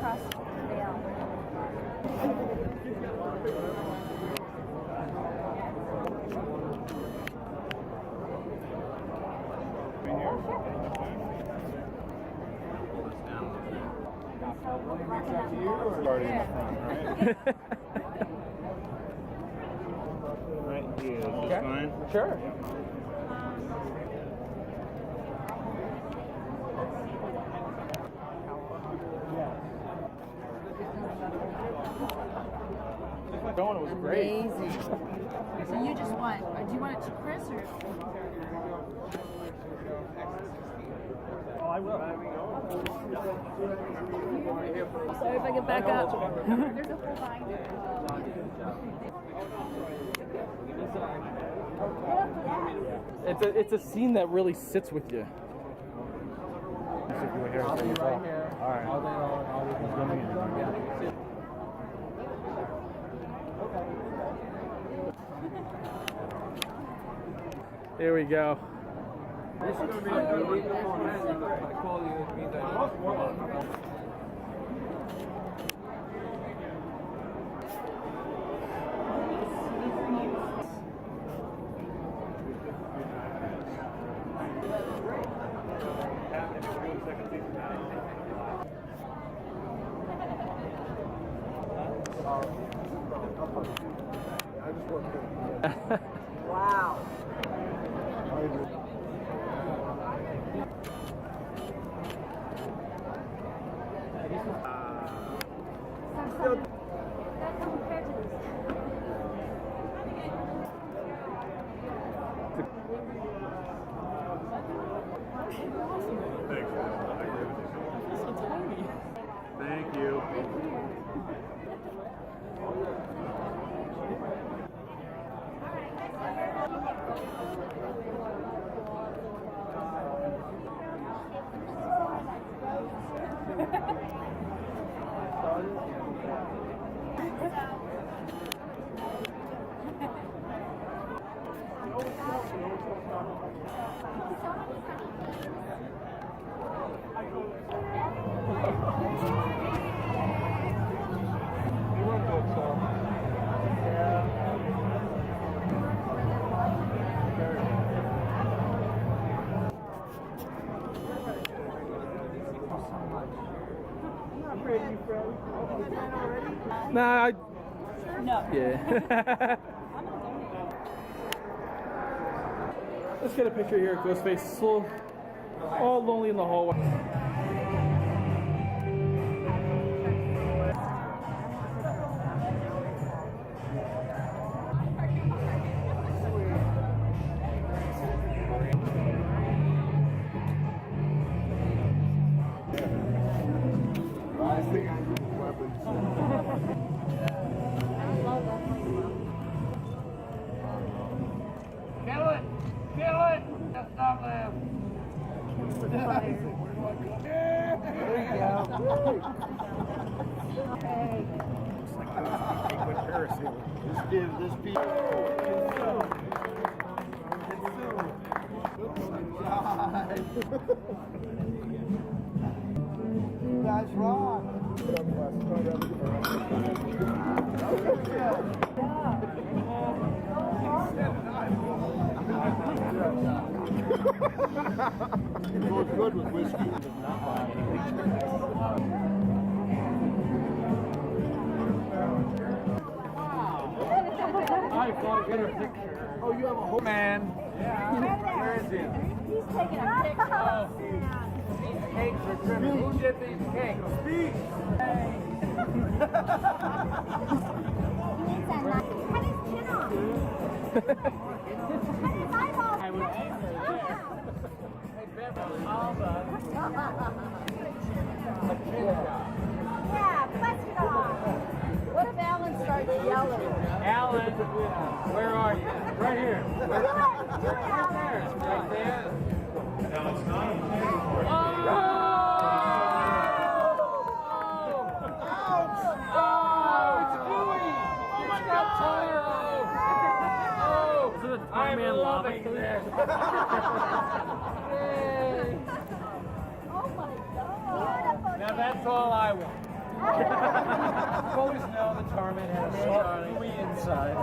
crust veil. Right here, is this fine? Sure. Going, it was great. Amazing. So you just want, do you want it to Chris or? Oh, I will. Sorry if I get back up. There's a whole binder. It's a scene that really sits with you. I'll be right here. All right. All day long. Here we go. This is going to be a good week. I call you. It means I Wow. Thank you. Nah, No. yeah. Let's get a picture here of Ghostface. So, all lonely in the hallway. This piece. You guys rock. It goes good with whiskey. I want to get a picture. Oh, you have a whole man. Yeah. Where is he? He's taking a picture. These cakes are tripping. Who did these cakes? Speak. He needs that knife. Cut his chin off. Cut his eyeballs. I would aim for that. Hey, Beverly. Alba. A chin shot. Yeah, bust it off. What if Alan starts yelling? Alan, where are you? Right here. Do it, Alan. Right there. Now it's not a I'm loving this. Oh my God. Beautiful. And that's all I want. I've always known the torment had a soft, gooey inside.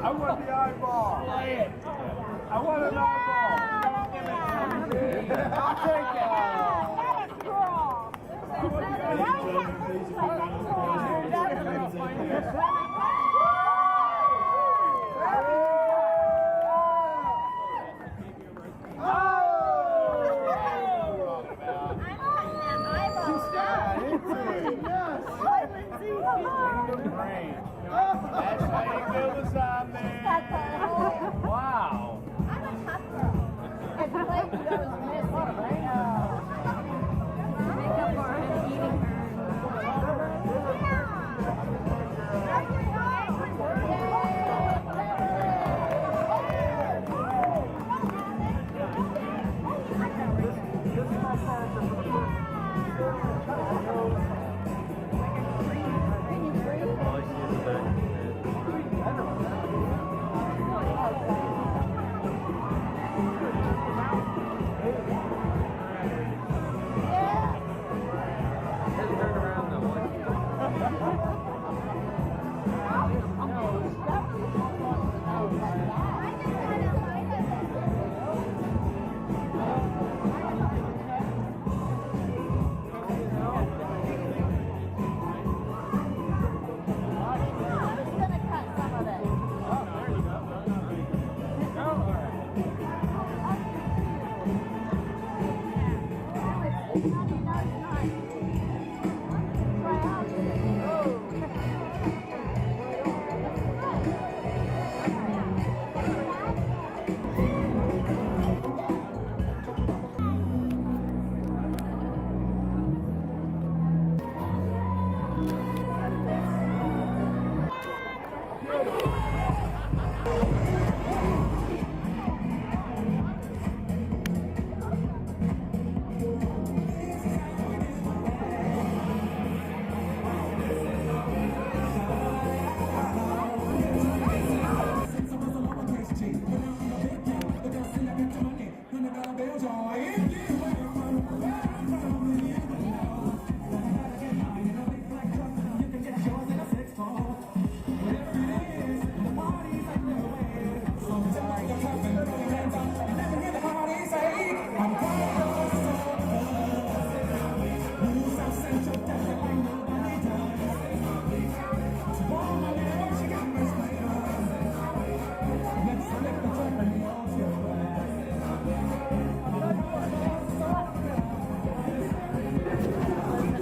I want the eyeball. I want an eyeball. I'll take it. That's how you kill the zombie. Wow. I'm a tough girl. It's like those missing, right? Make up for him eating her.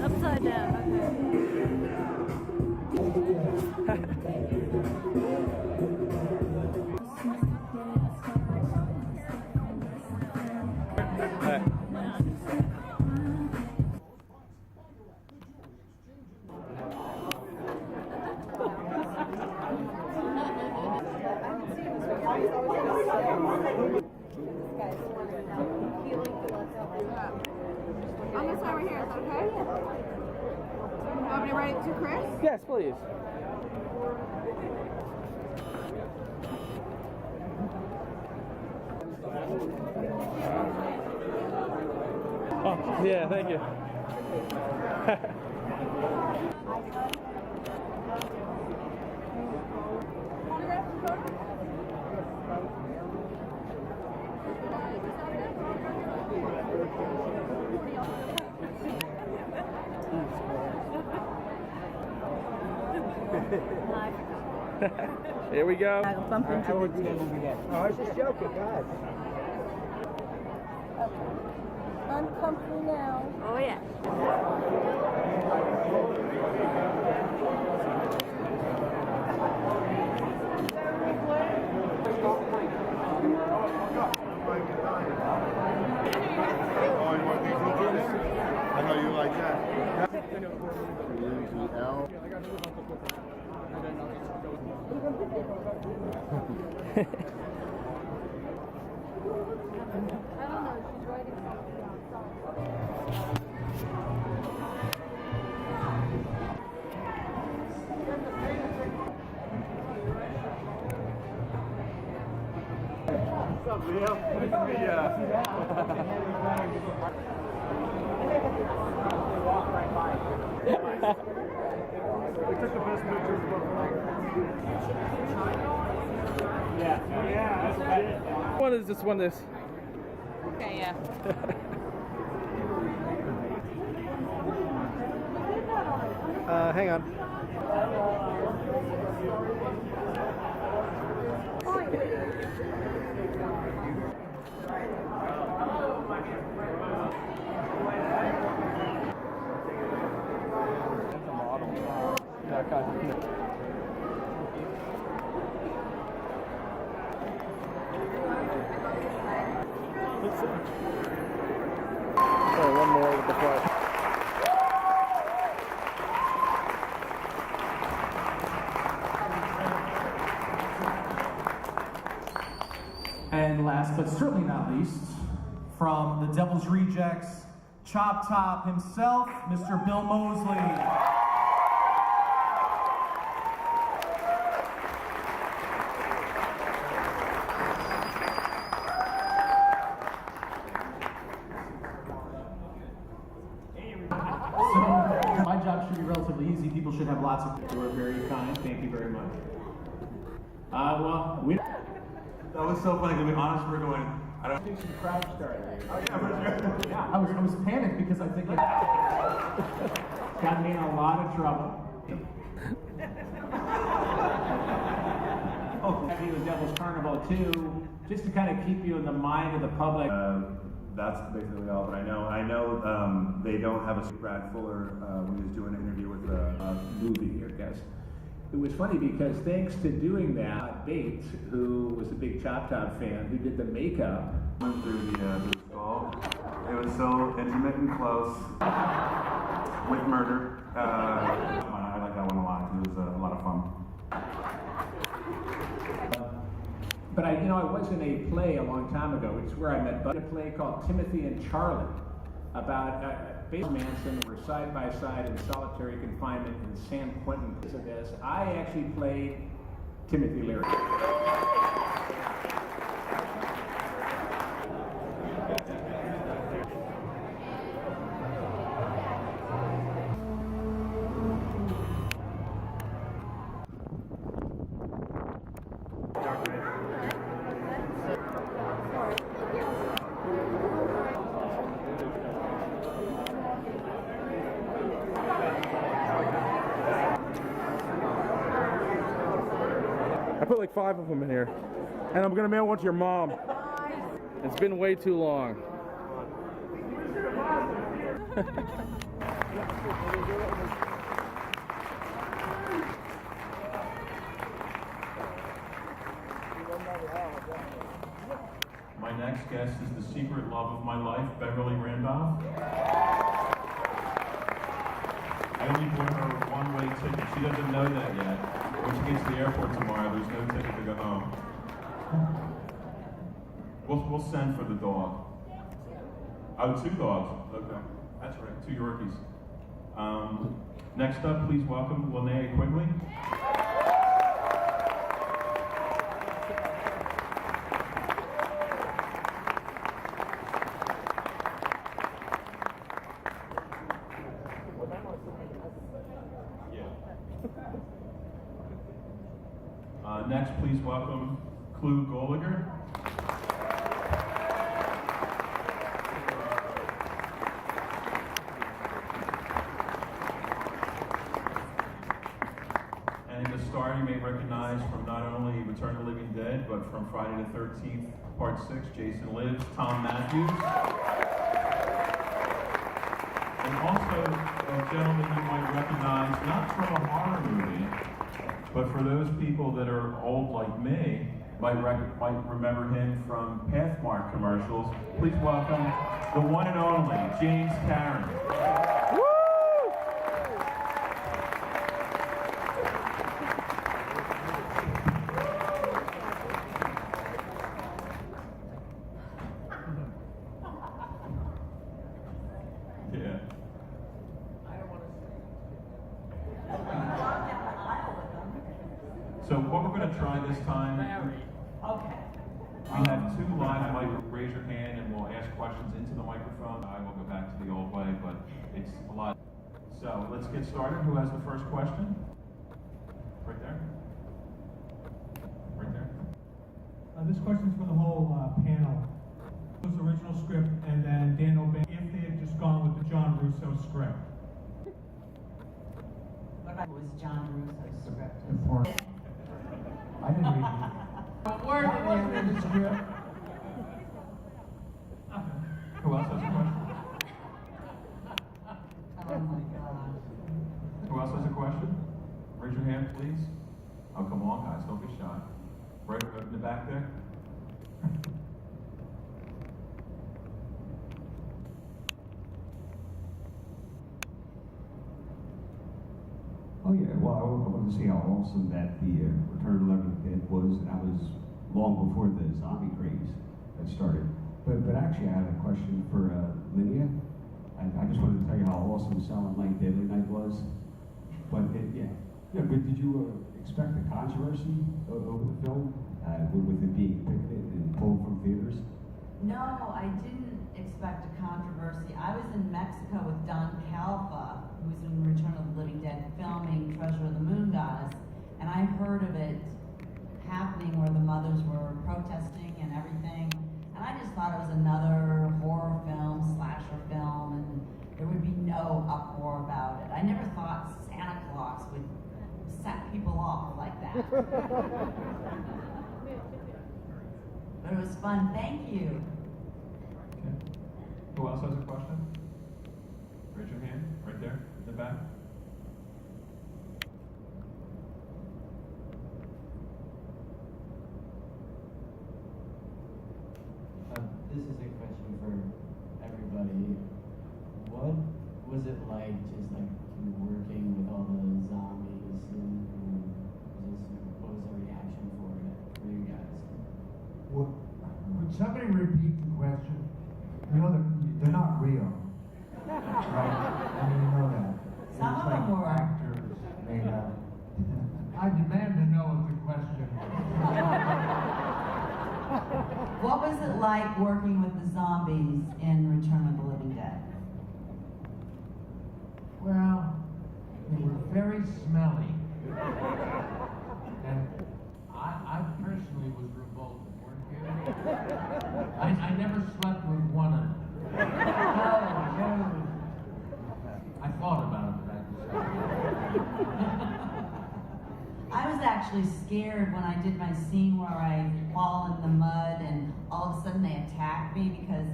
Upside down. I'm gonna start right here, is that okay? You want me to write it to Chris? Yes, please. Oh, yeah, thank you. Here we go. Bump into the Oh, I was just joking, guys. Uncomfortable now. Oh, yeah. Oh, you want these cookies? I know you like that. Liam? We took the best pictures of What is this one? This. Okay, yeah. Hang on. Sorry, one more with the flash. And last but certainly not least, from the Devil's Rejects, Chop Top himself, Mr. Bill Moseley. So, my job should be relatively easy. People should have lots of... You were very kind. Thank you very much. Well, we... That was so funny, to be honest, we're going, I don't think some crowd started. Oh yeah, for sure. Yeah, I was panicked because I think it got me in a lot of trouble. Having the Devil's Carnival too, just to kind of keep you in the mind of the public. That's basically all, but I know they don't have a Brad Fuller when he was doing an interview with a movie, I guess. It was funny because thanks to doing that, Bates, who was a big Chop Top fan, who did the makeup, Went through the skull. It was so intimate and close with murder. I like that one a lot. It was a lot of fun. but I was in a play a long time ago, which is where I met Bud, a play called Timothy and Charlie, about Bates and Manson were side by side in solitary confinement in San Quentin. Because of this, I actually played Timothy Leary. I put like 5 of them in here. And I'm gonna mail one to your mom. It's been way too long. My next guest is the secret love of my life, Beverly Randolph. I only bought her a one-way ticket. She doesn't know that yet. When she gets to the airport tomorrow, there's no ticket to go home. We'll send for the dog. Oh, 2 dogs. Okay, that's right, 2 Yorkies. Next up, please welcome Linnea Quigley. Next, please welcome Clu Goliger. And the star you may recognize from not only Return of the Living Dead, but from Friday the 13th, Part 6, Jason Lives, Tom Matthews. And also a gentleman you might recognize, not from a horror movie, but for those people that are old like me, might remember him from Pathmark commercials. Please welcome the one and only James Karen. Yeah. So what we're going to try this time, we have too live, you might raise your hand and we'll ask questions into the microphone. I will go back to the old way, but it's a lot. So let's get started. Who has the first question? Right there. Right there. This question's for the whole panel. It was the original script, and then Dan O'Bannon, if they had just gone with the John Russo script. What was John Russo's script? I didn't read it. A word in there in the script. Who else has a question? Oh my God. Who else has a question? Raise your hand, please. Oh, come on, guys, don't be shy. Right in the back there. Oh yeah, well I wanted to see how awesome that the Return of the Living Dead was, and that was long before the zombie craze had started. But actually I had a question for Linnea. I just wanted to tell you how awesome Silent Night, Deadly Night was. But but did you expect a controversy over the film with it being picketed and pulled from theaters? No, I didn't expect a controversy. I was in Mexico with Don Calfa, who's in Return of the Living Dead, filming Treasure of the Moon Goddess, and I heard of it happening where the mothers were protesting and everything, and I just thought it was another horror film, slasher film, and there would be no uproar about it. I never thought Santa Claus would set people off like that. But it was fun. Thank you. Okay. Who else has a question? Raise your hand, right there, in the back. This is a question for everybody. What was it like just like working with all the zombies and what was the reaction for you guys? Would somebody repeat the question? You know, they're not real. Right? I mean, you know that. Some of them were. Actors made up. I demand to know what the question was. What was it like working with the zombies in Return of the Living Dead? Well, they were very smelly. And I personally was revolted, weren't you? I never slept with one of them. No. I thought about it, but I was actually scared when I did my scene where I fall in the mud and all of a sudden they attacked me because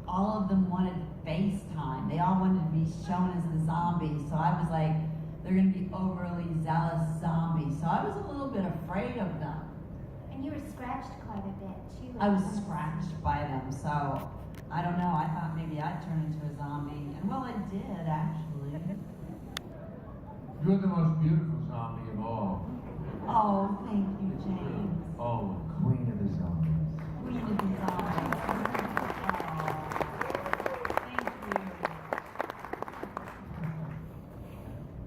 all of them wanted FaceTime. They all wanted to be shown as the zombies. So I was like, they're going to be overly zealous zombies. So I was a little bit afraid of them. And you were scratched quite a bit too. I was scratched by them. So I don't know. I thought maybe I'd turn into a zombie. And well, I did actually. you're the most beautiful zombie of all. Oh, thank you, James. Oh, queen of the zombies. Queen of the zombies.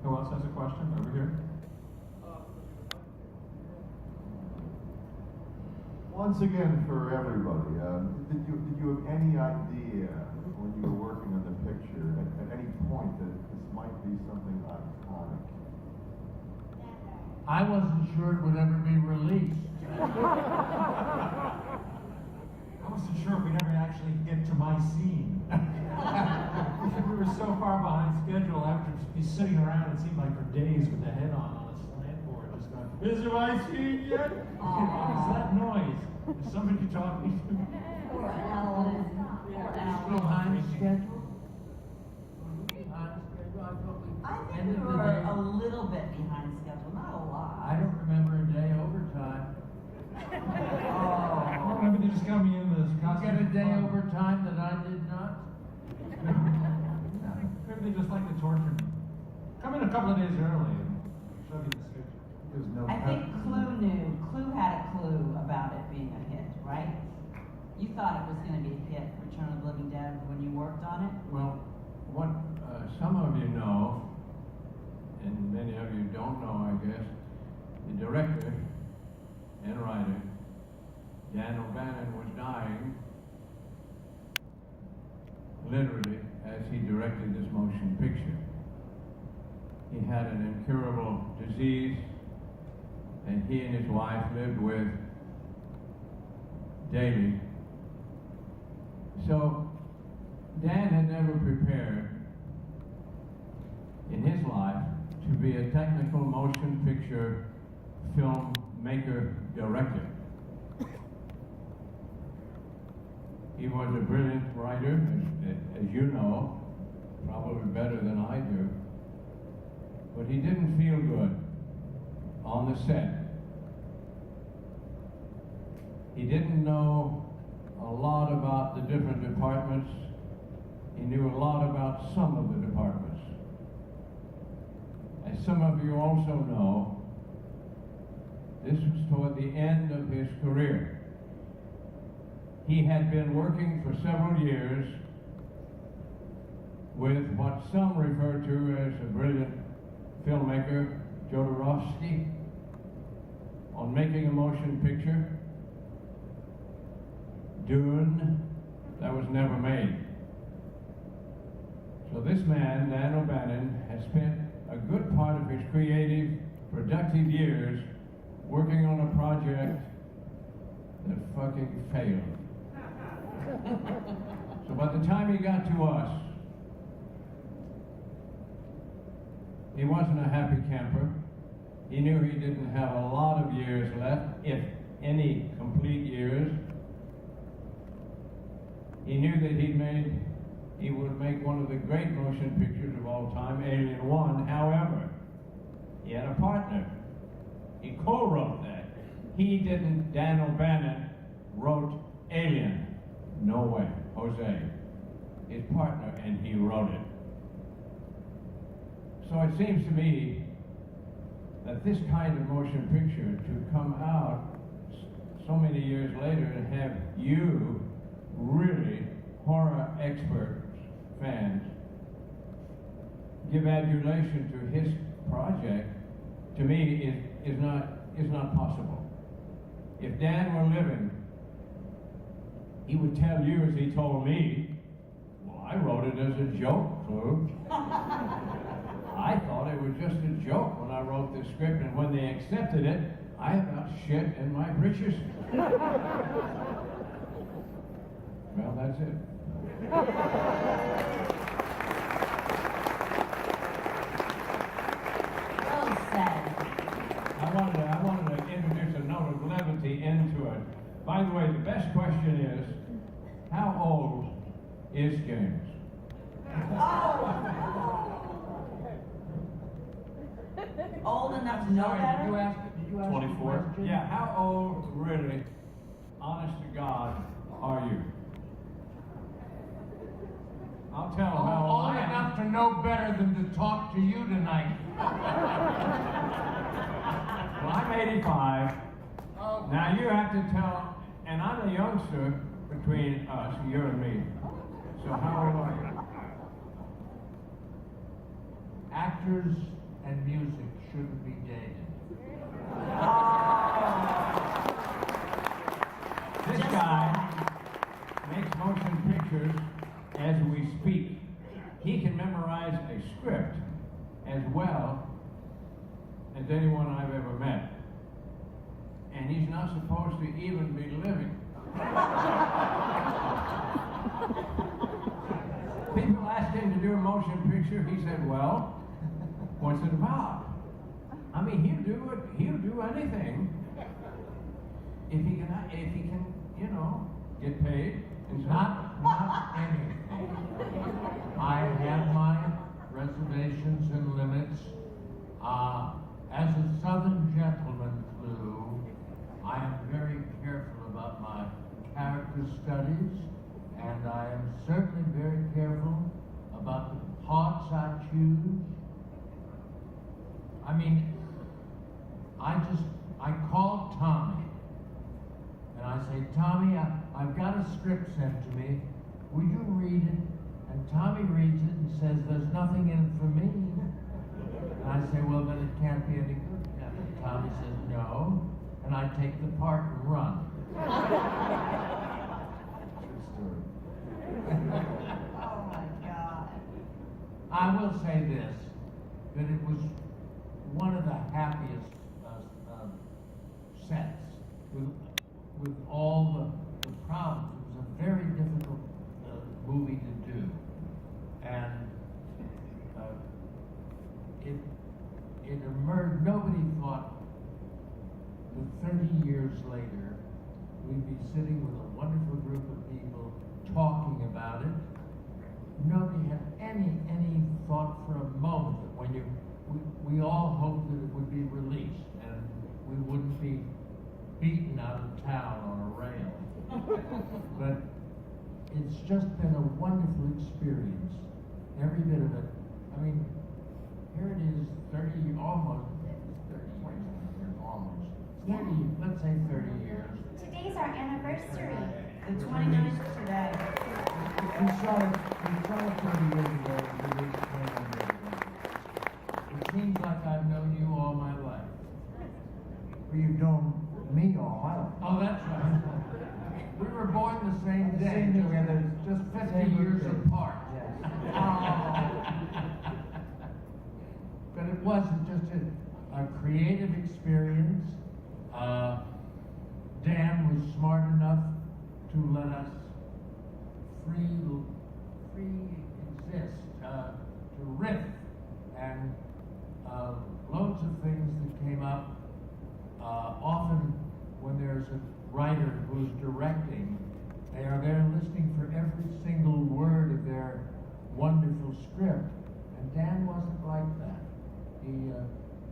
Who else has a question? Over here. Once again, for everybody, did you have any idea when you were working on the picture at any point that this might be something iconic? I wasn't sure it would ever be released. I wasn't sure if we'd ever actually get to my scene. We were so far behind schedule after be sitting around, it seemed like for days with the head on a slant board, just going, is it my scene yet? What is that noise? Is somebody talking to me? Poor Alan. Poor Alan. Behind schedule? I think we were a little bit behind schedule, not a lot. I don't remember a day overtime. Oh, maybe they just got me in this You costume. get a day overtime that I did not? Maybe they just like to torture me. Come in a couple of days early and show me the schedule. There's no I think Clue knew. Clue had a clue about it being a hit, right? You thought it was going to be a hit, Return of the Living Dead, when you worked on it? Well, what some of you know, and many of you don't know, I guess, the director and writer, Dan O'Bannon, was dying he had an incurable disease, and he and his wife lived with daily. So Dan had never prepared in his life to be a technical motion picture filmmaker director. He was a brilliant writer, as you know, probably better than I do, but he didn't feel good on the set. He didn't know a lot about the different departments. He knew a lot about some of the departments. As some of you also know, this was toward the end of his career. He had been working for several years with what some refer to as a brilliant filmmaker, Roddy, on making a motion picture, Dune, that was never made. So this man, Dan O'Bannon, has spent a good part of his creative, productive years working on a project that fucking failed. So by the time he got to us, he wasn't a happy camper. He knew he didn't have a lot of years left, if any complete years. He knew that he would make one of the great motion pictures of all time, Alien 1. However, he had a partner. He co-wrote that. He didn't. Dan O'Bannon wrote Alien. No way. Jose, his partner, and he wrote it. So it seems to me that this kind of motion picture to come out so many years later and have you, really horror experts, fans, give adulation to his project, to me is not possible. If Dan were living, he would tell you, as he told me, well, I wrote it as a joke, Clu. I thought it was just a joke when I wrote this script, and when they accepted it, I about shit in my britches. Well, that's it. Well said. I wanted to introduce a note of levity into it. By the way, the best question is, how old is James? Old enough to know better? Did you ask 24. Yeah, how old, really, honest to God, are you? I'll tell him how old Old I am. enough to know better than to talk to you tonight. Well, I'm 85. Oh. Now you have to tell, and I'm a youngster between us, you and me. So how old are you? Actors and music shouldn't be dated. This guy makes motion pictures as we speak. He can memorize a script as well as anyone I've ever met. And he's not supposed to even be living. People asked him to do a motion picture. He said, well, what's it about? I mean, he'll do anything if he can, you know, get paid. Not anything. I have my reservations and limits. As a Southern gentleman, Lou, I am very careful about my character studies, and I am certainly very careful about the parts I choose. I mean, I call Tommy, and I say, Tommy, I've got a script sent to me. Will you read it? And Tommy reads it and says, there's nothing in it for me. And I say, well, then it can't be any good. And Tommy says, no. And I take the part and run. True story. Oh my God. I will say this. that it was one of the happiest sets with all the problems. It was a very difficult movie to do, and it emerged. Nobody thought that 30 years later we'd be sitting with a wonderful group of people talking about it. Nobody had any thought for a moment that when we all hoped that it would be released and we wouldn't be beaten out of town on a rail. But it's just been a wonderful experience, every bit of it. I mean, here it is, almost let's say 30 years. Today's our anniversary. The 29th today. We saw it 30 years ago. It seems like I've known you all my life. Well, you've known me all my life. Oh, that's right. We were born the same day, just 50 years apart. Yes. But it wasn't just a creative experience. Dan was smart enough to let us free exist, to riff, and loads of things that came up. Often when there's a writer who's directing, they are there listening for every single word of their wonderful script. And Dan wasn't like that. He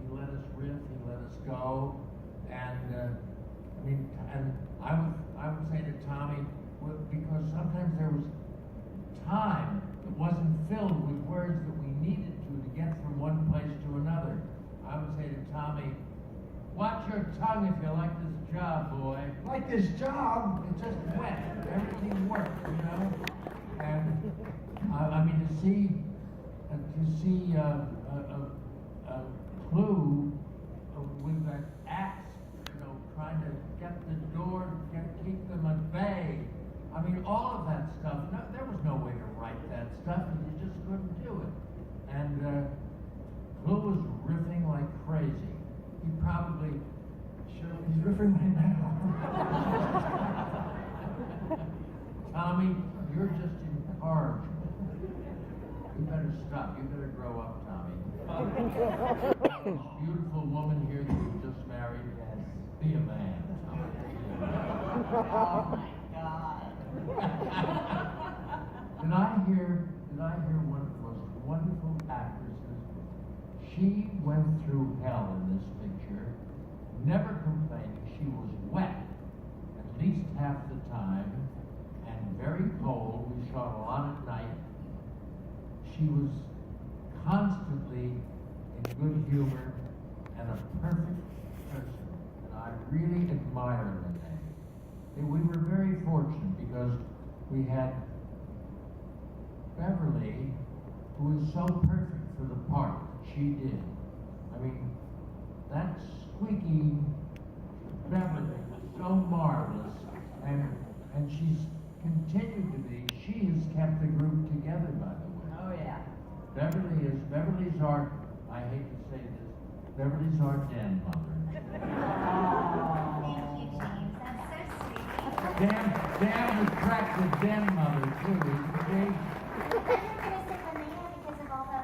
let us riff, he let us go, and I would say to Tommy, because sometimes there was time that wasn't filled with words that we needed to get from one place to another. I would say to Tommy, watch your tongue if you like this job, boy. Like this job? It just went. Everything worked, you know? And I mean, to see a clue with that axe, you know, trying to get the door, keep them at bay. I mean, all of that stuff. No, there was no way to write that stuff, and you just couldn't do it. And Clue was riffing like crazy. He probably He's riffing right now. Tommy, you're just incorrigible. You better stop. You better grow up, Tommy. This beautiful woman here that you just married, be a man, Tommy. Oh my God. Did I hear one of the most wonderful actresses? She went through hell in this picture, never complaining. She was wet at least half the time and very cold. We shot a lot at night. She was constantly in good humor and a perfect person. And I really admire Renee. And we were very fortunate because we had Beverly, who was so perfect for the part that she did. I mean, that squeaky Beverly was so marvelous, and she's continued to be. She has kept the group together, by the way. Oh yeah. Beverly's our, I hate to say this, Beverly's our den mother. Thank you, James. That's so sweet. Dan was cracked the den mother too, isn't she? I thought you were going to say Linnea because of all the,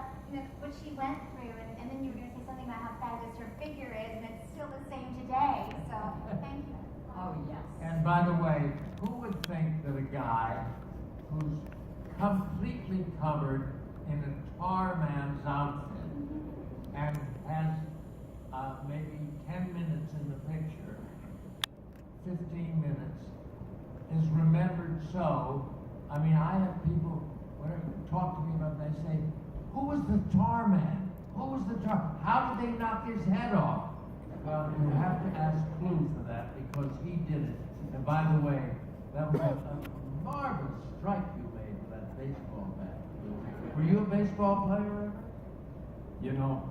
what she went through, and then you were going to say something about how fabulous her figure is, and it's still the same today. So thank you. Oh yes. And by the way, who would think that a guy who's completely covered in a tar man's outfit and has maybe 10 minutes in the picture, 15 minutes, is remembered so? I mean, I have people talk to me about it, they say, who was the tar man? Who was the tar? How did they knock his head off? Well, you have to ask Clue for that because he did it. And by the way, that was a marvelous strike you made with that baseball bat. Were you a baseball player ever? You know,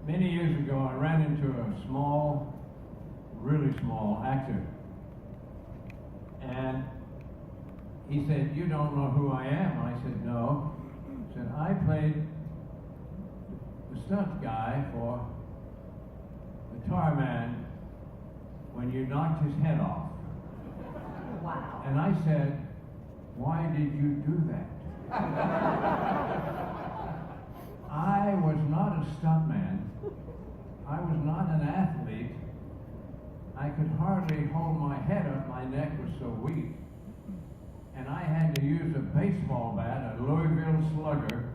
many years ago I ran into a small, really small actor. And he said, "You don't know who I am?" I said, "No." He said, "I played the stunt guy for the tar man when you knocked his head off. Wow. And I said, why did you do that? I was not a stuntman. I was not an athlete. I could hardly hold my head up. My neck was so weak. And I had to use a baseball bat, a Louisville Slugger,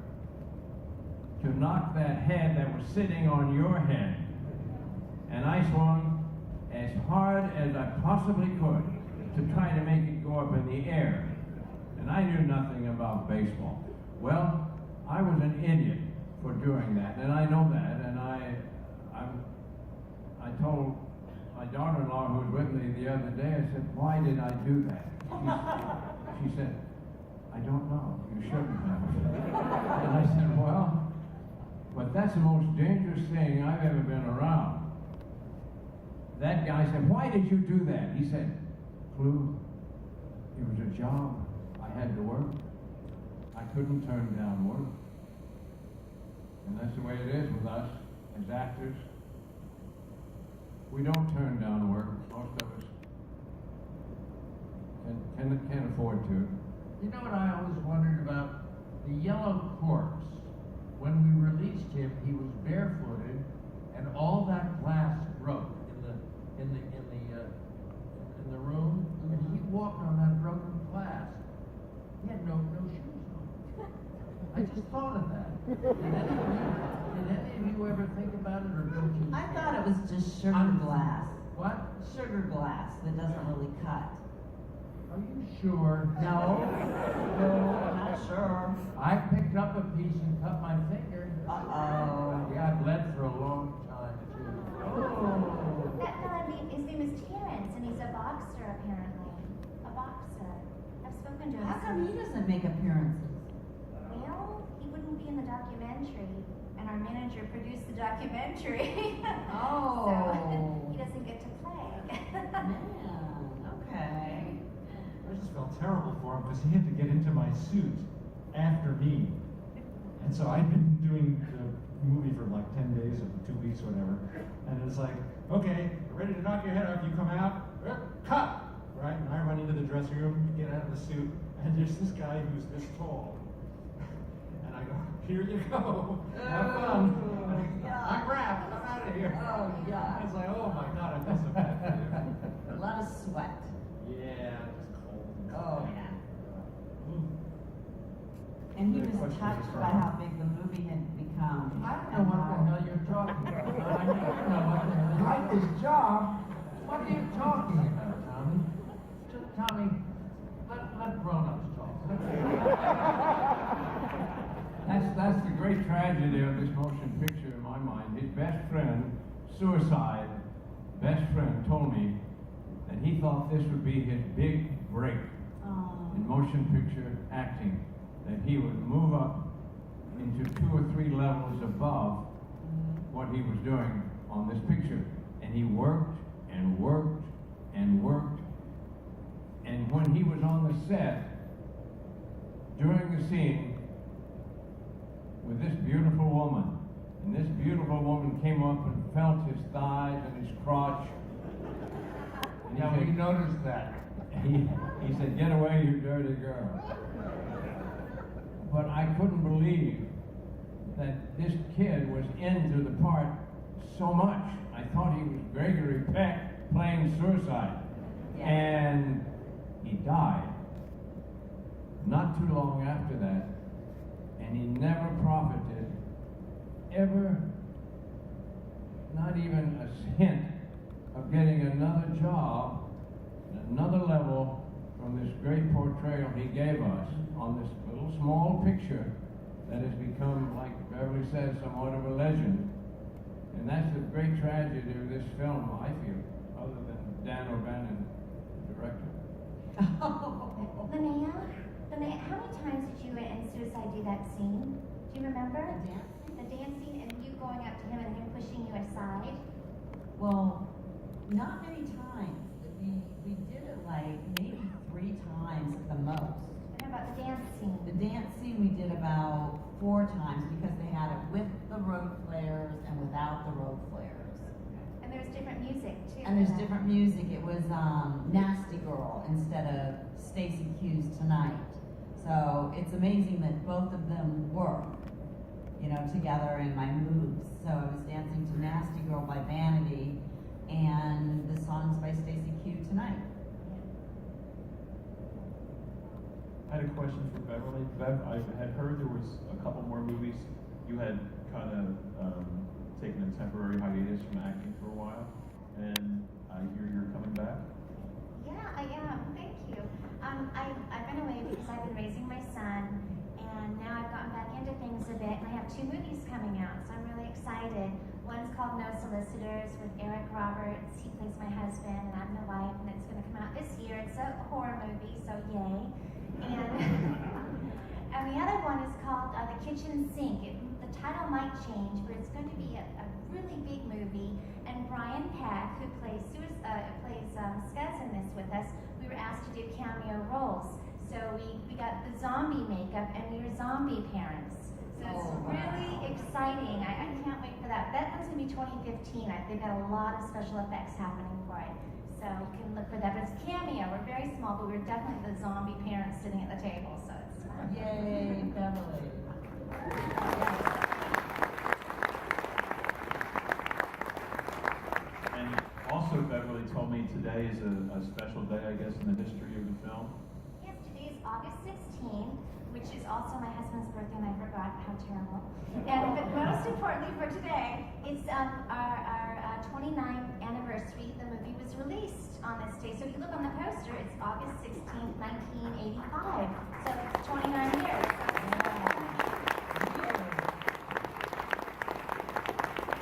to knock that head that was sitting on your head. And I swung as hard as I possibly could to try to make it go up in the air. And I knew nothing about baseball. Well, I was an idiot for doing that, and I know that, and I told my daughter-in-law who was with me the other day, I said, why did I do that? She said, I don't know, you shouldn't have. And I said, well, but that's the most dangerous thing I've ever been around. That guy said, why did you do that? He said, Clou, it was a job. I had to work. I couldn't turn down work. And that's the way it is with us as actors. We don't turn down work. Most of us can afford to. You know what I always wondered about? The Yellow Corpse. When we released him, he was barefooted, and all that glass broke in the room, and he walked on that broken glass. He had no shoes on. I just thought of that. Did any of you ever think about it, or don't you? I thought it was just sugar glass. What? Sugar glass that doesn't really cut. Are you sure? No, not sure. I picked up a piece and cut my finger. Uh-oh. Yeah, I bled for a long time, too. Oh. That fella, his name is Terrence, and he's a boxer, apparently. A boxer. I've spoken to him. How come he doesn't make appearances? Well, he wouldn't be in the documentary, and our manager produced the documentary. Oh. So he doesn't get to play. Man, okay. I just felt terrible for him because he had to get into my suit after me. And so I'd been doing the movie for like 10 days or 2 weeks or whatever. And it's like, okay, you're ready to knock your head off, you come out, cut! Right? And I run into the dressing room, get out of the suit, and there's this guy who's this tall. And I go, here you go, have fun. I'm wrapped, I'm out of here. Oh, yeah. It's like, oh my God, I feel so bad for you. A lot of sweat. Yeah, just cold. Oh, yeah. And he was touched by how big the movie had become. I don't know what the hell you're talking about. I don't know what the hell. Like this job. What are you talking about, Tommy? Just Tommy, let grown-ups talk. That's the great tragedy of this motion picture in my mind. His best friend, suicide, best friend told me that he thought this would be his big break in motion picture acting, that he would move up into 2 or 3 levels above what he was doing on this picture. And he worked and worked and worked. And when he was on the set, during the scene with this beautiful woman, and this beautiful woman came up and felt his thighs and his crotch. And Yeah, we noticed that. he said, "Get away, you dirty girl." But I couldn't believe that this kid was into the part so much. I thought he was Gregory Peck playing suicide. Yeah. And he died not too long after that. And he never profited, ever, not even a hint of getting another job, another level from this great portrayal he gave us on this little small picture that has become, like Beverly says, somewhat of a legend. And that's the great tragedy of this film, I feel, other than Dan O'Bannon, the director. Linnea, how many times did you in Suicide do that scene? Do you remember? The dance scene, and you going up to him and him pushing you aside? Well, not many times. We did it like maybe 3 times at the most. And how about the dance scene? The dance scene we did about 4 times because they had it with the road too. And there's different music. It was Nasty Girl instead of Stacy Q's Tonight. So it's amazing that both of them work, you know, together in my moves. So I was dancing to Nasty Girl by Vanity, and the song's by Stacy Q Tonight. I had a question for Beverly. Bev, I had heard there was a couple more movies. You had kind of taken a temporary hiatus from acting for a while, and I hear you're coming back. Yeah, I am. Thank you. I've been away because I've been raising my son, and now I've gotten back into things a bit, and I have 2 movies coming out, so I'm really excited. One's called No Solicitors with Eric Roberts. He plays my husband, and I'm the wife, and it's going to come out this year. It's a horror movie, so yay. And the other one is called The Kitchen Sink. The title might change, but it's going to be a really big movie. And Brian Peck, who plays Skez in this with us, we were asked to do cameo roles. So we got the zombie makeup, and we were zombie parents. So it's really exciting. I can't wait for that. That one's going to be 2015. They've got a lot of special effects happening for it. So you can look for that. But it's cameo. We're very small, but we're definitely the zombie parents sitting at the table. So it's fun. Yay, Beverly. And also, Beverly told me today is a special day, I guess, in the history of the film. Yes, today is August 16th, which is also my husband's birthday, and I forgot how terrible. And but most importantly for today, it's our 29th anniversary. The movie was released on this day. So if you look on the poster, it's August 16th, 1985. So 29 years.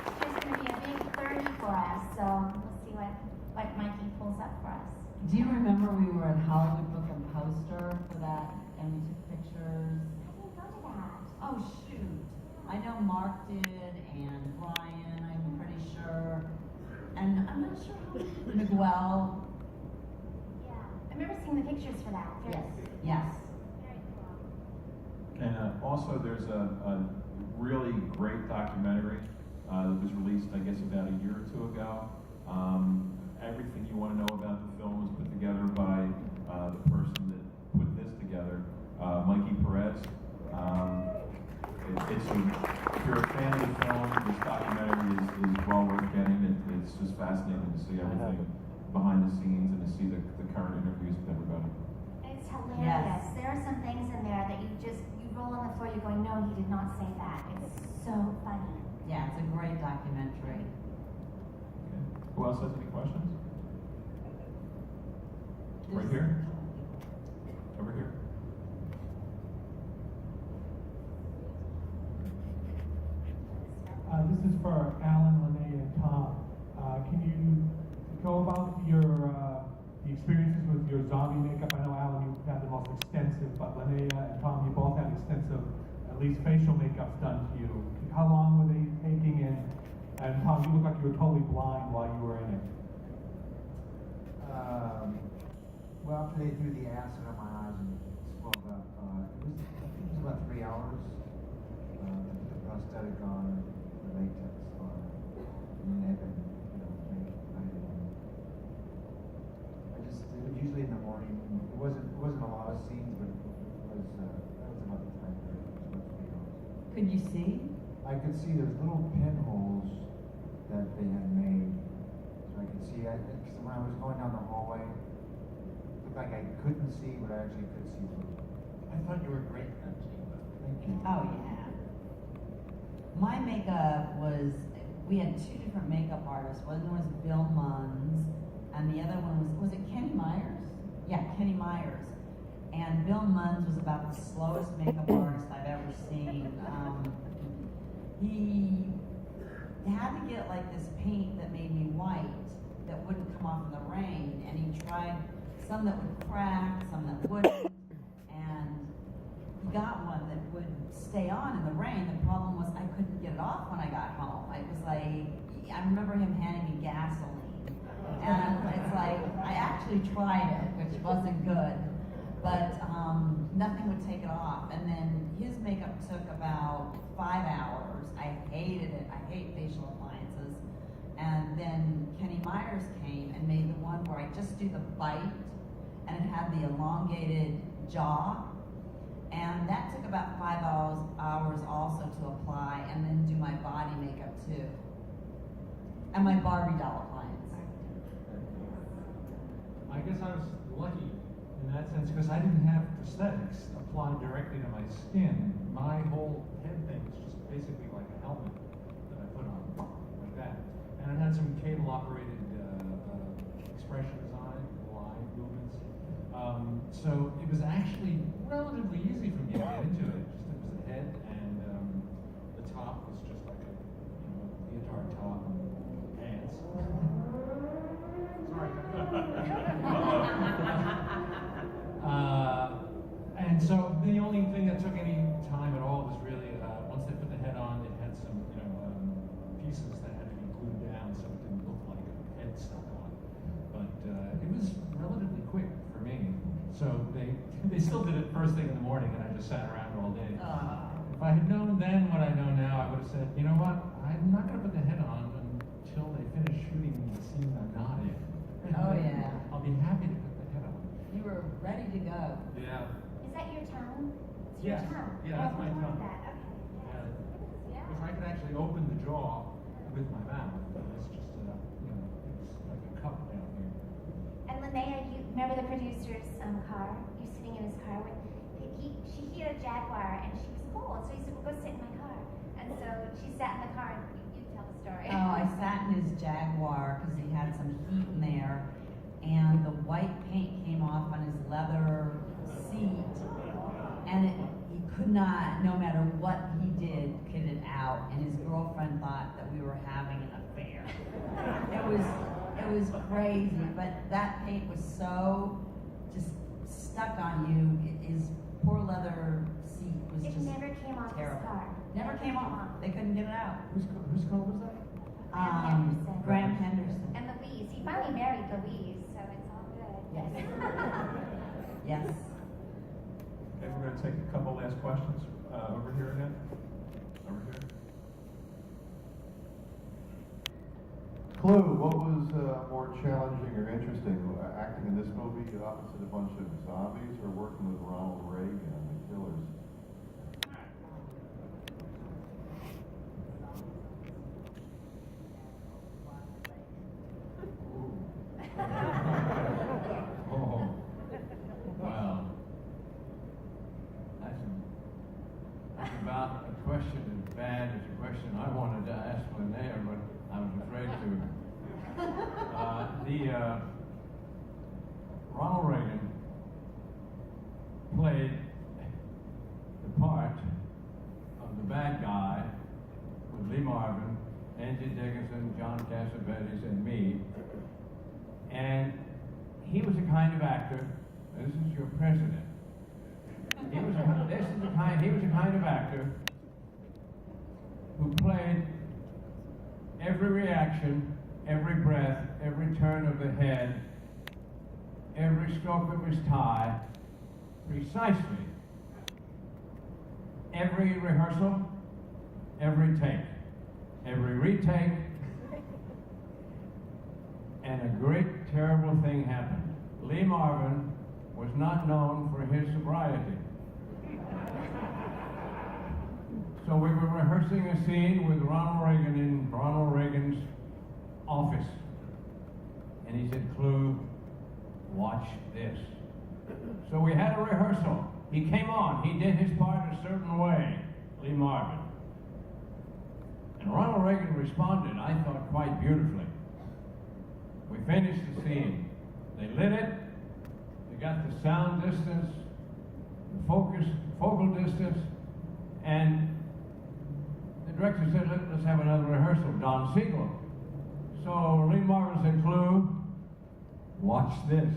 It's just going to be a big 30 for us. So we'll see what Mikey pulls up for us. Do you remember we were at Hollywood Book and Poster for that, and we took pictures? I didn't go to that. Oh, shoot. I know Mark did, and Brian, I'm pretty sure. And I'm not sure how Miguel. Yeah. I remember seeing the pictures for that. Yes. Very cool. And also, there's a really great documentary that was released, I guess, about a year or 2 ago. Everything you want to know about the film was put together by the person that put this together, Mikey Perez. If you're a fan of the film, this documentary is well worth getting. It's just fascinating to see everything behind the scenes and to see the current interviews with everybody. It's hilarious. There are some things in there that you roll on the floor, you're going, no, he did not say that. It's so funny. Yeah, it's a great documentary. Okay. Who else has any questions? Right here? Over here? This is for Alan, Lene, and Tom. Can you go about the experiences with your zombie makeup? I know, Alan, you had the most extensive, but Lene and Tom, you both had extensive, at least facial makeups done to you. How long were they taking? And Tom, you look like you were totally blind while you were in it. Well, after they threw the acid on my eyes and swelled up, I think it was about 3 hours. They put the prosthetic on, the latex on, and then they make it was usually in the morning. It wasn't a lot of scenes, but that was about the time period. It was about 3 hours. Could you see? I could see there's little pinholes that they had made, so I could see. Because when I was going down the hallway, it looked like I couldn't see, but I actually could see through. I thought you were great in that scene. Thank you. Oh, yeah. My makeup was, we had 2 different makeup artists. One was Bill Munns, and the other one was it Kenny Myers? Yeah, Kenny Myers. And Bill Munns was about the slowest makeup artist I've ever seen. He had to get like this paint that made me white that wouldn't come off in the rain, and he tried some that would crack, some that wouldn't, and he got one that would stay on in the rain. The problem was I couldn't get it off when I got home. It was like, I remember him handing me gasoline, and it's like, I actually tried it, which wasn't good, but nothing would take it off. And then his makeup took about 5 hours. I hated it. I hate facial appliances. And then Kenny Myers writers came and made the one where I just do the bite, and it had the elongated jaw. And that took about 5 hours also to apply, and then do my body makeup too. And my Barbie doll appliance. I guess I was lucky in that sense because I didn't have prosthetics applied directly to my skin. My whole head thing was just basically like a helmet that I put on, like that. And it had some cable-operated expressions on it, line movements. So it was actually relatively easy for me to get into it. Just it was the head, and the top was just like a leotard top and pants. Sorry. And so the only thing that took any time at all was really once they put the head on, it had some pieces that had to be glued down so it didn't look like a head stuck on. But it was relatively quick for me. So they still did it first thing in the morning, and I just sat around all day. If I had known then what I know now, I would have said, you know what, I'm not going to put the head on until they finish shooting the scene I'm not in. Oh yeah. I'll be happy to put the head on. You were ready to go. Yeah. Is that your tongue? It's Yes. your tongue. Yeah, that's my I like tongue. that. Okay. Yeah. Because I could actually open the jaw with my mouth. It's just it's like a cup down here. And Linnea, you remember the producer's car? You sitting in his car with he had a Jaguar and she was cold, so he said, "Well, go sit in my car." And so she sat in the car, and you tell the story. Oh, I sat in his Jaguar because he had some heat in there, and the white paint came off on his leather seat, and he could not, no matter what he did, get it out. And his girlfriend thought that we were having an affair. It was crazy, but that paint was so just stuck on you. His poor leather seat was just never came off terrible. his car. Never came off. They couldn't get it out. Whose car was that? Graham Henderson. And Louise. He finally married Louise, so it's all good. Yes. Yes. Okay, we're going to take a couple last questions. Over here again. Over here. Clue, what was more challenging or interesting, acting in this movie opposite a bunch of zombies or working with Ronald Reagan and the Killers? Oh, well, that's about a question as bad as a question I wanted to ask Linnea, but I was afraid to. Ronald Reagan played the part of the bad guy with Lee Marvin, Angie Dickinson, John Cassavetes, and me. And he was the kind of actor, this is your president. He was the kind of actor who played every reaction, every breath, every turn of the head, every stroke of his tie, precisely. Every rehearsal, every take, every retake, and a great, terrible thing happened. Lee Marvin was not known for his sobriety. So we were rehearsing a scene with Ronald Reagan in Ronald Reagan's office. And he said, "Clue, watch this." So we had a rehearsal. He came on. He did his part a certain way, Lee Marvin. And Ronald Reagan responded, I thought, quite beautifully. We finished the scene. They lit it. They got the sound distance, the focal distance, and the director said, let's have another rehearsal, Don Siegel. So Lee Marvin said, "Clue, watch this."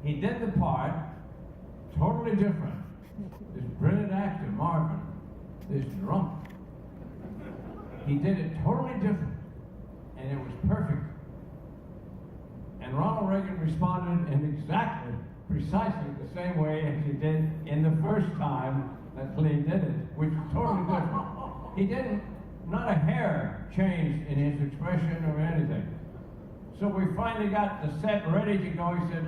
He did the part, totally different. This brilliant actor, Marvin, this drunk. He did it totally different, and it was perfect. And Ronald Reagan responded in exactly, precisely the same way as he did in the first time that Lee did it, which was totally different. He didn't, not a hair changed in his expression or anything. So we finally got the set ready to go. He said,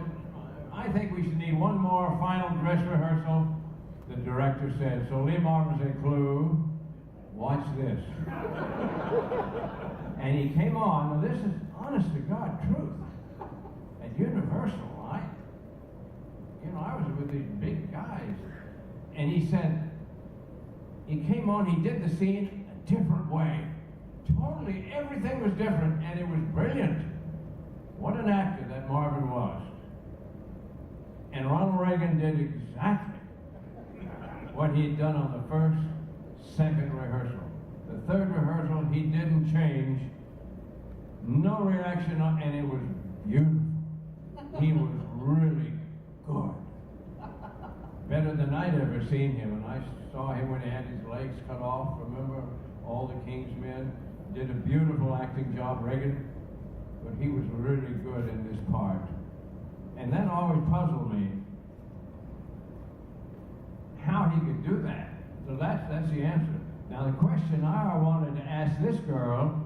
I think we should need one more final dress rehearsal. The director said, so Lee Marvin's a clue. Watch this. And he came on. Now this is honest to God truth. At Universal, I was with these big guys. And he said, he came on, he did the scene a different way. Totally, everything was different, and it was brilliant. What an actor that Marvin was. And Ronald Reagan did exactly what he had done on the first, second rehearsal. The third rehearsal, he didn't change. No reaction, and it was beautiful. He was really good. Better than I'd ever seen him. And I saw him when he had his legs cut off. Remember, all the King's Men? Did a beautiful acting job, Reagan. But he was really good in this part. And that always puzzled me, how he could do that. So that's the answer. Now the question I wanted to ask this girl,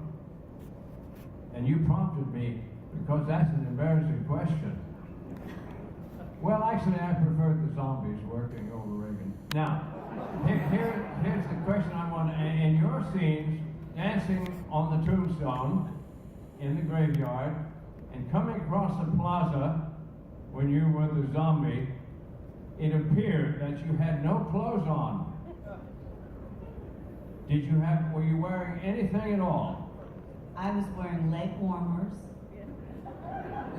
and you prompted me, because that's an embarrassing question. Well, actually, I preferred the zombies working over Reagan. Now, here's the question I want to, in your scenes, dancing on the tombstone, in the graveyard, and coming across the plaza when you were the zombie, it appeared that you had no clothes on. Were you wearing anything at all? I was wearing leg warmers.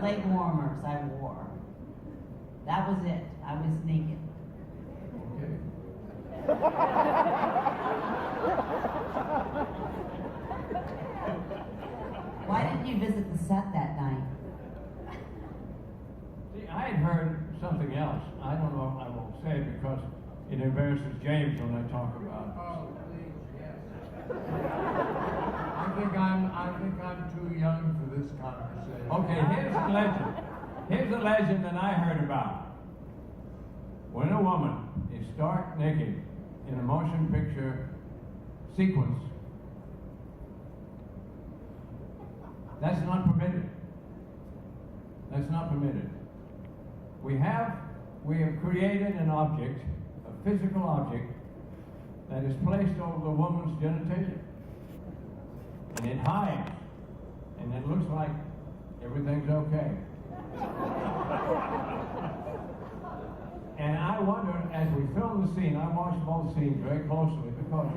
Leg warmers I wore. That was it. I was naked. Okay. Why didn't you visit the set that night? See, I had heard something else. I don't know, I won't say it because it embarrasses James when I talk about it. Oh, please, yes. I think I'm too young for this conversation. Okay, here's the legend. Here's the legend that I heard about. When a woman is stark naked in a motion picture sequence, that's not permitted. That's not permitted. We have created an object, a physical object, that is placed over the woman's genitalia. And it hides. And it looks like everything's okay. And I wonder, as we filmed the scene, I watched both scenes very closely because,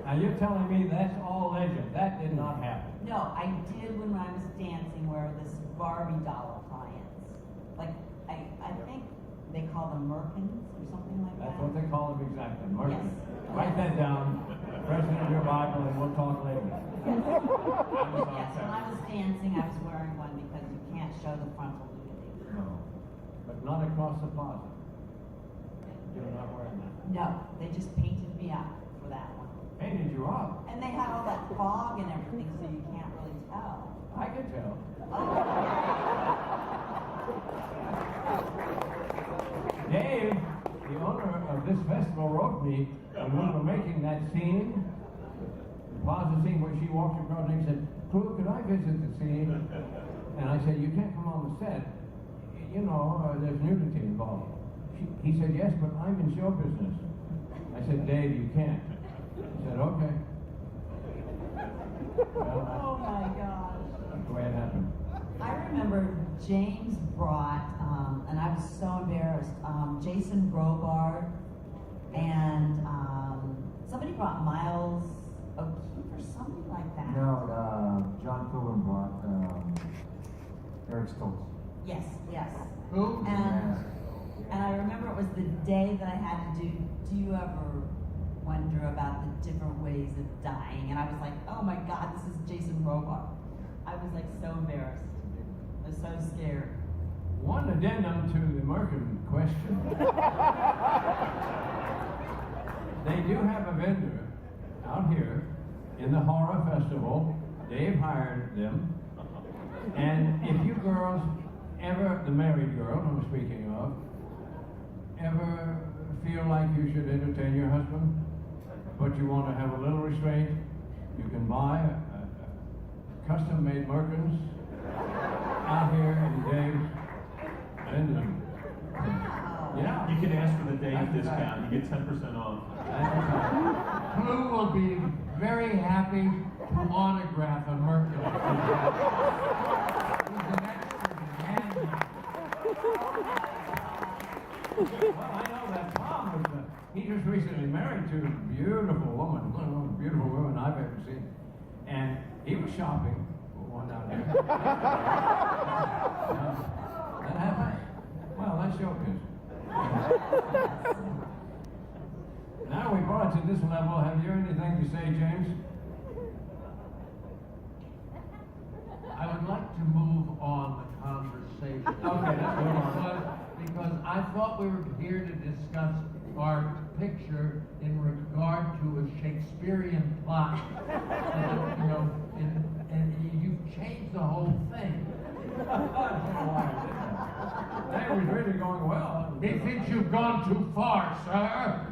now you're telling me that's all legend. That did not happen. No, I did when I was dancing wear this Barbie doll appliance. Like, I think they call them merkins or something like that. That's what they call them exactly, merkins. Yes. Write that down, press it in your Bible, and we'll talk later. Yes, when I was dancing, I was wearing one because you can't show the frontal nudity. No, but not across the plaza. You're not wearing that. No, they just painted me up for that one. Painted you up? And they had all that fog and everything, so you can't really tell. I can tell. Dave, the owner of this festival, wrote me when we were making that scene, the plaza scene where she walked across, and he said, "Clue, could I visit the scene?" And I said, "You can't come on the set. You know, there's nudity involved." He said, "Yes, but I'm in show business." I said, "Dave, you can't." He said, "Okay." Well, Oh my gosh. that's the way it happened. I remember James brought, and I was so embarrassed, Jason Brobard and somebody brought Miles O'Keefe or something like that. No, John Pilgrim brought Eric Stoltz. Yes, yes. Who? And I remember it was the day that I had to do you ever wonder about the different ways of dying? And I was like, oh my God, this is Jason Brobard. I was like so embarrassed. I was so scared. One addendum to the Merkin question. They do have a vendor out here in the horror festival. Dave hired them. And if you girls ever, the married girl I'm speaking of, ever feel like you should entertain your husband, but you want to have a little restraint, You can buy custom-made Merkins out here in Dave's Linden. Yeah. You can ask for the Dave discount. You get 10% off. Blue will be very happy to autograph a Merkin. He's an expert in handling. Well, I know that Tom was, he just recently married to a beautiful woman, one of the most beautiful women I've ever seen. And he was shopping for one out there. That happens. Well, that's showbiz. Now we brought it to this level. Have you anything to say, James? I would like to move on the conversation. Okay, let's move on. Because I thought we were here to discuss our picture in regard to a Shakespearean plot. You know, and you've changed the whole thing. That was really going well. He thinks you've gone too far, sir.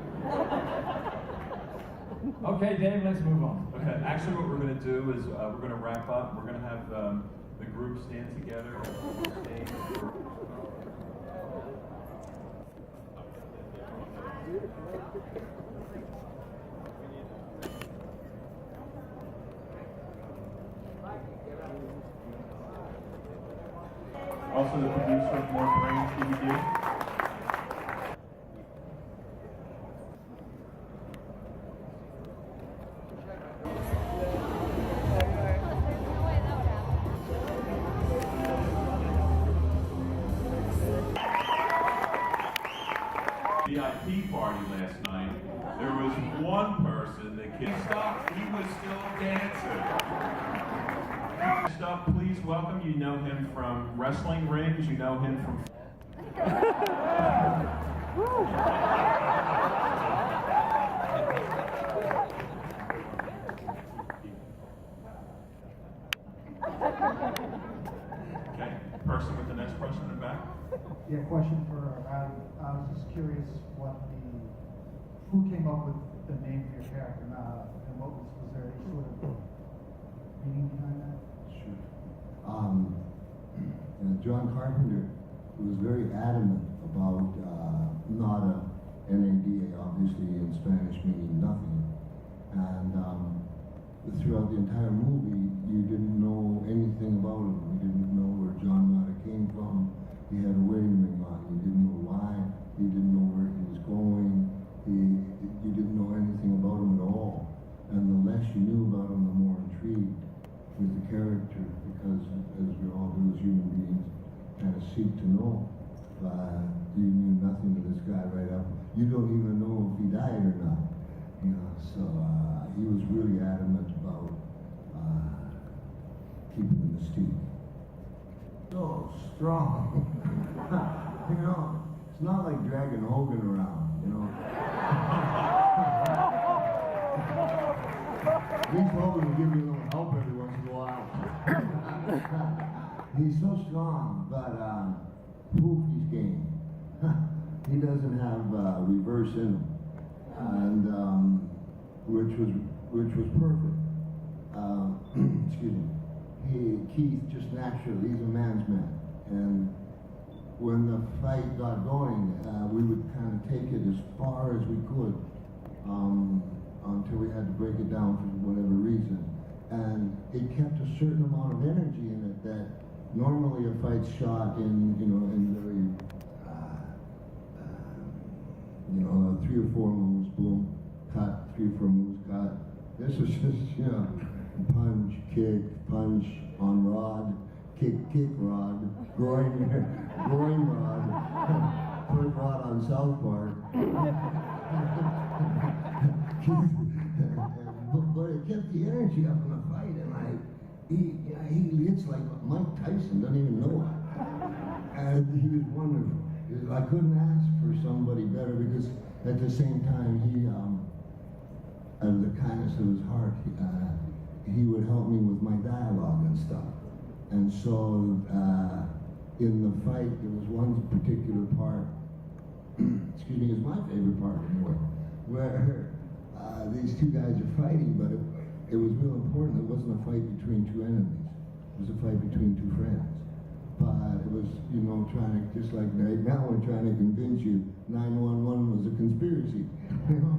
Okay, Dave, let's move on. Okay, actually what we're going to do is we're going to wrap up. We're going to have the group stand together on the stage. Also the producer of More Brains DVD. VIP party last night, there was one person that can't stop. He was still dancing. Next up, please welcome. You know him from wrestling rings. You know him from. Okay, person with the next question in the back. Yeah, question for Rowdy. I was just curious who came up with the name for your character, and was there any sort of meaning behind that? Sure. John Carpenter was very adamant about nada, N-A-D-A, obviously in Spanish meaning nothing. And throughout the entire movie, you didn't know anything about him. You didn't know where John Nada came from. He had a wedding ring on. You didn't know why. You didn't know where he was going. You didn't know anything about him at all. And the less you knew about him, the more intrigued with the character, because as we all do as human beings, kind of seek to know. You knew nothing of this guy right up. You don't even know if he died or not. You know, so he was really adamant about keeping the mystique. So strong. You know, it's not like dragging Hogan around, you know. At least Hogan will give you a little help every once in a while. He's so strong, but poof, he's game. He doesn't have reverse in him, and which was perfect. Excuse me. Keith just naturally, he's a man's man, and when the fight got going, we would kind of take it as far as we could until we had to break it down for whatever reason, and it kept a certain amount of energy in it that normally a fight's shot in very 3 or 4 moves, boom, cut, 3 or 4 moves, cut. This was just punch, kick, punch on rod, kick, rod, groin rod, put rod on South Park. but it kept the energy up in the fight, and it's like Mike Tyson doesn't even know it. And he was wonderful. I couldn't ask for somebody better, because at the same time, he, out of the kindness of his heart, he would help me with my dialogue and stuff. And so in the fight, there was one particular part, excuse me, it's my favorite part anyway, where these two guys are fighting, but it was real important. It wasn't a fight between two enemies. It was a fight between two friends. But it was, you know, trying to, just like right now we're trying to convince you 911 was a conspiracy. You know?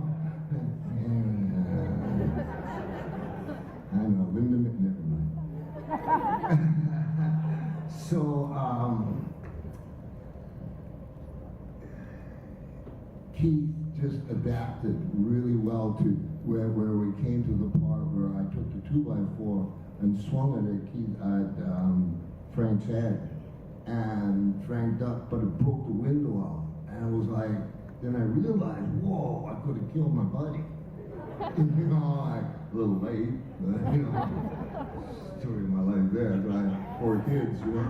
I know, Linda, never mind. So, Keith just adapted really well to where we came to the part where I took the 2x4 and swung it at Frank's head, and Frank ducked, but it broke the window out, and it was like, then I realized, whoa, I could have killed my buddy. You know, like, a little late, but, you know, story of my life there. So I had 4 kids, you know.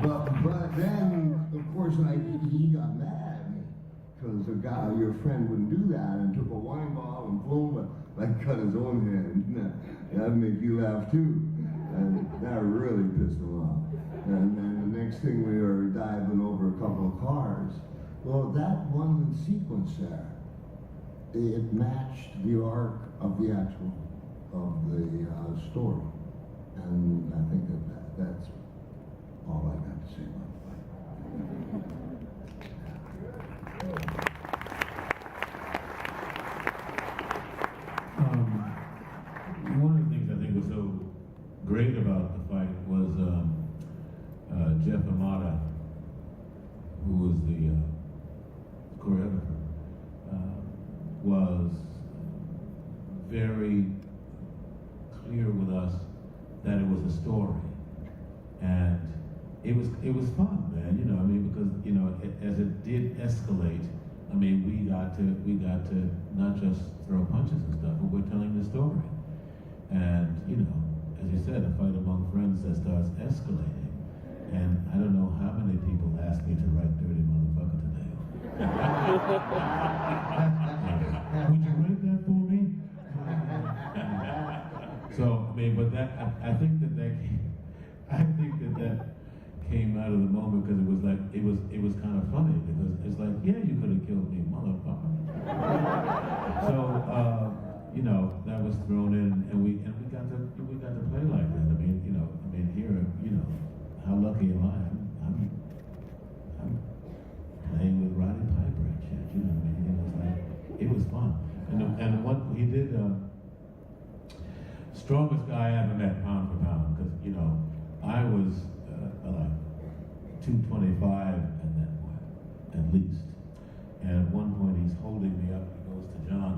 but then, of course, he got mad at me because your friend wouldn't do that and took a wine bottle and boom, like cut his own hand. That'd make you laugh too. And that really pissed him off. And then the next thing we were diving over a couple of cars. Well, that one sequence there, it matched the arc of the story. And I think that's all I got to say about the fight. One of the things I think was so great about the fight was Jeff Amata, who was the choreographer, was very clear with us that it was a story, and it was fun, man. You know, I mean, because you know, as it did escalate, I mean, we got to not just throw punches and stuff, but we're telling the story. And, you know, as you said, a fight among friends that starts escalating. And I don't know how many people asked me to write Dirty Motherfucker today. Would you write that for me? So, I mean, but that, I think that came out of the moment because it was like, it was kind of funny because it's like, yeah, you could have killed me, motherfucker. So, you know, that was thrown in, and we got to play like that. I mean, here, you know, how lucky am I? I'm playing with Roddy Piper and shit. You know, I mean, it was like, it was fun. And what he did, strongest guy I ever met, pound for pound, because you know, I was like 225 at that point, at least. And at one point, he's holding me up. He goes to John.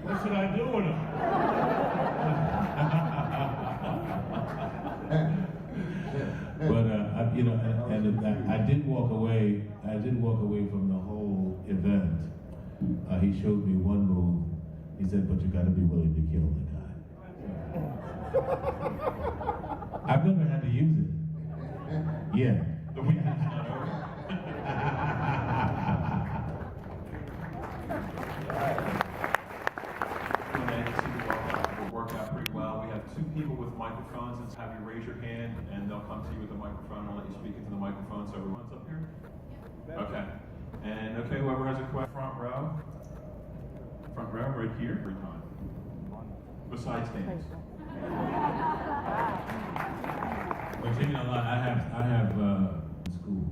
What should I do with him? But you know, and I did walk away. I did walk away from the whole event. He showed me one move. He said, "But you got to be willing to kill the guy." I've never had to use it. Yeah. The weekend's not over. Worked out pretty well. We have 2 people with microphones, and have you raise your hand, and they'll come to you with a microphone and let you speak into the microphone. So everyone's up here? Okay. And okay, whoever has a question, front row. Front row, right here. Every time. Besides Dan's. But you know, I have school.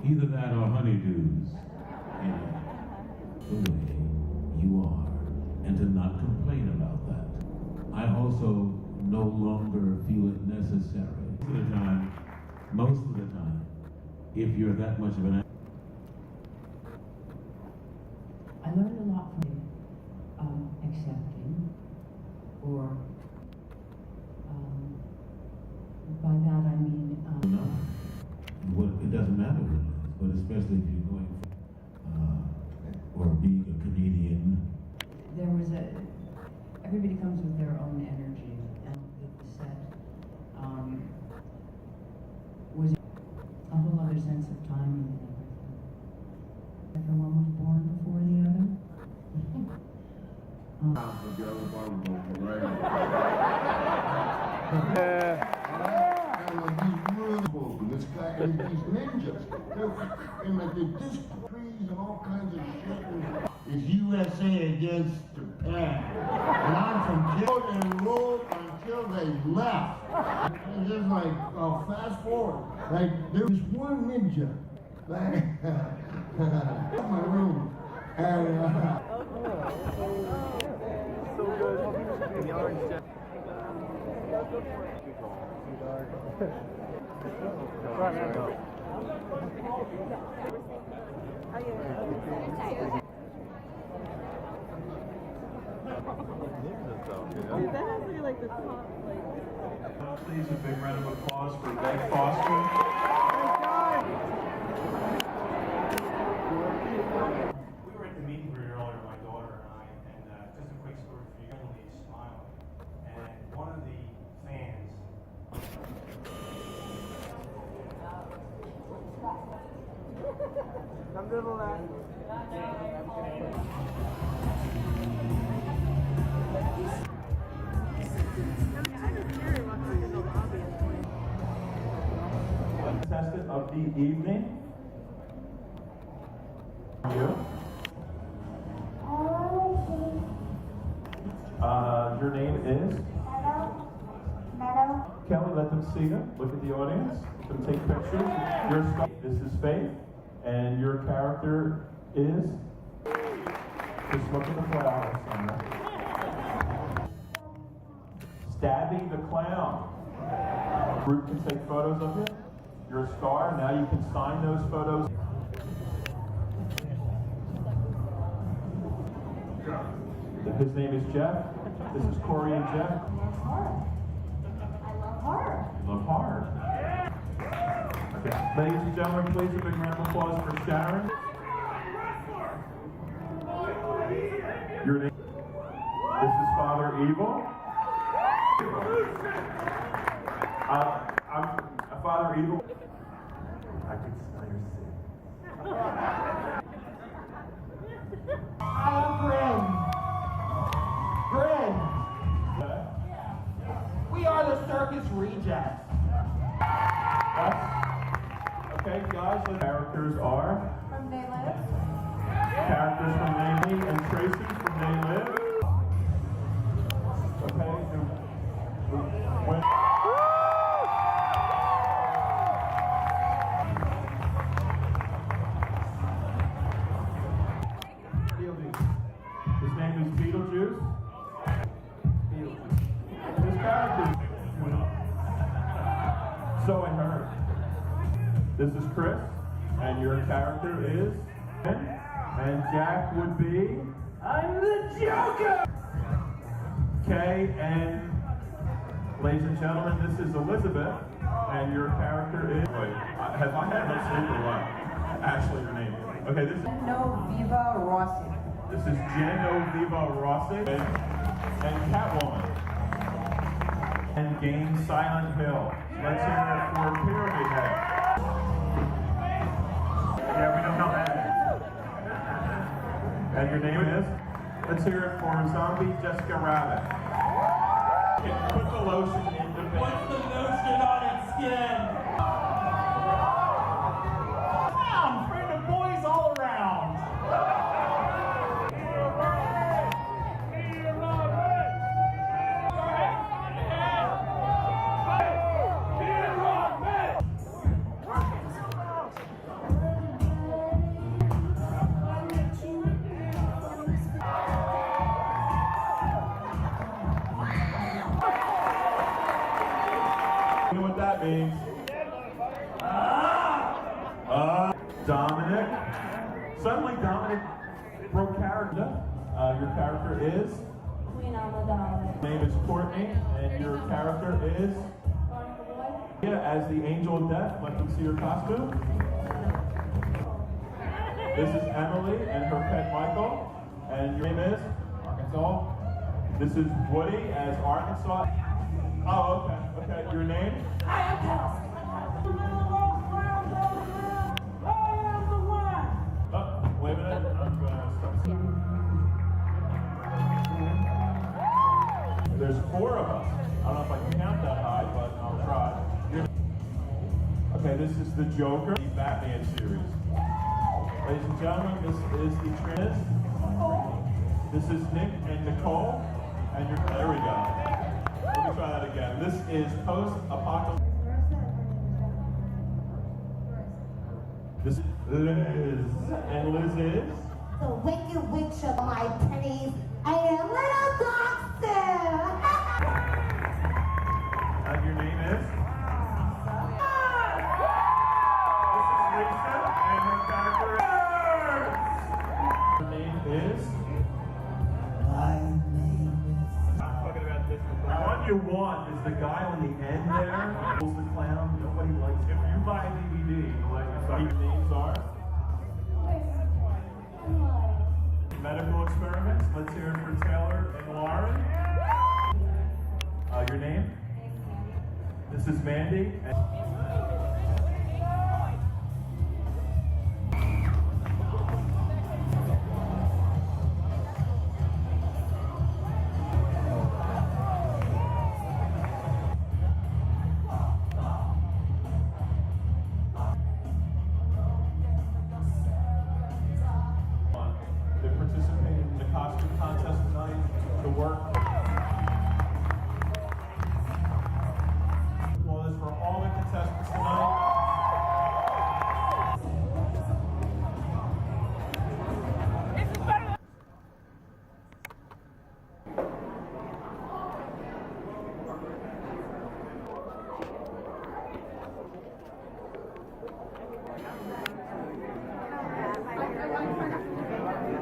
Either that or honeydews. You know, the way you are, and to not complain about that. I also no longer feel it necessary. Most of the time, if you're that much of an. I learned a lot from accepting, or by that I mean. No. It doesn't matter what it is, but especially if you're going for, or being a comedian. There was everybody comes with their own energy, and the set was a whole other sense of timing and everything. Everyone was born before the other. This guy and these ninjas, and like they disc trees and all kinds of shit. It's USA against Japan. And I'm from Kyoto and rolled until they left. It's just like, fast forward. Like, there was one ninja. Like, in my room. And, so good. The orange jet. Right, man. That has to be like the top, like. Please, a big round of applause for Beck Foster. We were at the meeting very earlier, my daughter and I, and just a quick story for you, only smile. And one of the fans. Contestant of the evening. You. Your name is? Meadow. Kelly, let them see you. Look at the audience. Let them take pictures. This is Faith, and your character is? Just look at the flowers. Stabby the Clown. Group can take photos of you. You're a star. Now you can sign those photos. His name is Jeff. This is Corey and Jeff. I love horror. You love horror. Okay. Ladies and gentlemen, please a big round of applause for Sharon. Your name? This is Father Evil. I'm Father Evil. I can smell your sin. I am Grin. We are the circus rejects. Okay, guys, the characters are? From They Live. Characters from They Live and Tracy from They Live. Okay, his name is Beetlejuice. His character. So I heard. This is Chris, and your character is? And Jack would be? I'm the Joker! Okay, and ladies and gentlemen, this is Elizabeth, and your character is? Wait, have I had no sleep or what? Actually, your name. Okay, this is? Viva Rossi. This is Viva Rossi and Catwoman. And Game Silent Hill. Let's hear it for Pyramid Head. Yeah, we know how that is. And your name is? Let's hear it for Zombie Jessica Rabbit. Put the lotion in the What's the lotion on its skin? I'm friend of boys all around. You know what that means? Dominic. Suddenly Dominic broke character. Your character is? Queen Amidala. Your name is Courtney, and your character is? Yeah, as the Angel of Death. Let them see your costume. This is Emily and her pet Michael. And your name is? Arkansas. This is Woody as Arkansas. Oh, okay. Okay, your name? Outcast. Oh, wait a minute. I'm gonna stop. There's 4 of us. I don't know if I can count that high, but I'll try. Okay, this is the Joker, the Batman series. Ladies and gentlemen, this is the trend. This is Nick and Nicole. And there we go. Let me try that again. This is post-apocalypse. This is Liz. And Liz is? The wicked witch of my pennies. I am Little Doctor. And your name is? Lisa, and her character is? Her name is? I'm talking about this. The one you want is the guy on the end there. Who's the clown? Nobody likes him. If you buy a DVD, you'll let your names are? Medical experiments. Let's hear it for Taylor and Lauren. Your name? This is Mandy. They participated in the costume contest tonight. The work was for all the contestants tonight.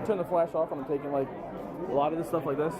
Turn the flash off and I'm taking like a lot of this stuff like this.